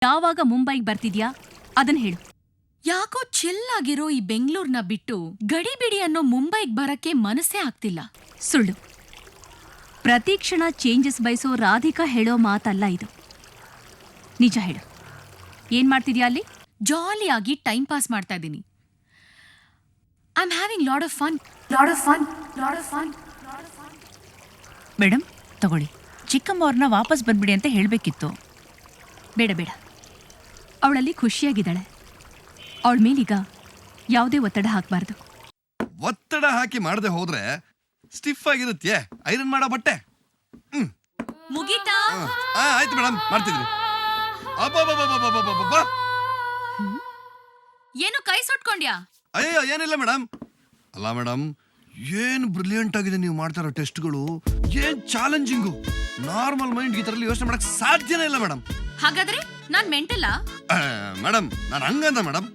ಯಾವಾಗ ಮುಂಬೈಗೆ ಬರ್ತಿದ್ಯಾ ಅದನ್ನ ಹೇಳು. ಯಾಕೋ ಚಿಲ್ಲಾಗಿರೋ ಈ ಬೆಂಗಳೂರ್ನ ಬಿಟ್ಟು ಗಡಿಬಿಡಿ ಅನ್ನೋ ಮುಂಬೈಗೆ ಬರಕ್ಕೆ ಮನಸ್ಸೇ ಆಗ್ತಿಲ್ಲ. ಸುಳ್ಳು. ಪ್ರತಿ ಕ್ಷಣ ಚೇಂಜಸ್ ಬಯಸೋ ರಾಧಿಕಾ ಹೇಳೋ ಮಾತಲ್ಲ ಇದು. ನಿಜ ಹೇಳು, ಏನ್ ಮಾಡ್ತಿದ್ಯಾ ಅಲ್ಲಿ? ಜಾಲಿಯಾಗಿ ಟೈಮ್ ಪಾಸ್ ಮಾಡ್ತಾ ಇದ್ದೀನಿ. I am having lot of fun. Madam ತಗೊಳ್ಳಿ, ಚಿಕ್ಕಮ್ಮ ಅವ್ರನ್ನ ವಾಪಸ್ ಬಂದ್ಬಿಡಿ ಅಂತ ಹೇಳಬೇಕಿತ್ತು. ಬೇಡ ಬೇಡ, ಅವಳಲ್ಲಿ ಖುಷಿಯಾಗಿದ್ದಾಳೆ. ಅವಳ ಮೇಲೀಗ ಯಾವುದೇ ಒತ್ತಡ ಹಾಕಬಾರ್ದು. ಒತ್ತಡ ಹಾಕಿ ಮಾಡದೆ ಹೋದ್ರೆ ಸ್ಟಿಫ್ ಆಗಿರುತ್ತೆ ಐರನ್ ಮಾಡೋ ಬಟ್ಟೆ. ಮುಗೀತಾ? ಆಯ್ತು ಮೇಡಮ್, ಮಾಡ್ತಿದ್ರಿ. ಏನು ಕೈ ಸುಟ್ಕೊಂಡ್ಯಾ? ಅಯ್ಯೋ ಏನಿಲ್ಲ ಮೇಡಮ್. ಅಲ್ಲ ಮೇಡಮ್, ಏನ್ ಬ್ರಿಲಿಯಂಟ್ ಆಗಿದೆ ನೀವು ಮಾಡ್ತಾ ಇರೋ ಟೆಸ್ಟ್ಗಳು. ಏನ್ ಚಾಲೆಂಜಿಂಗು. ನಾರ್ಮಲ್ ಮೈಂಡ್ ಈ ತರಲ್ಲಿ ಯೋಚನೆ ಮಾಡಕ್ ಸಾಧ್ಯನೇ ಇಲ್ಲ ಮೇಡಮ್. ಹಾಗಾದ್ರೆ ನಾನ್ ಮೆಂಟಲ್ಲ? ಮೇಡಮ್, ನಾನು ಹಂಗಂದ ಮೇಡಮ್.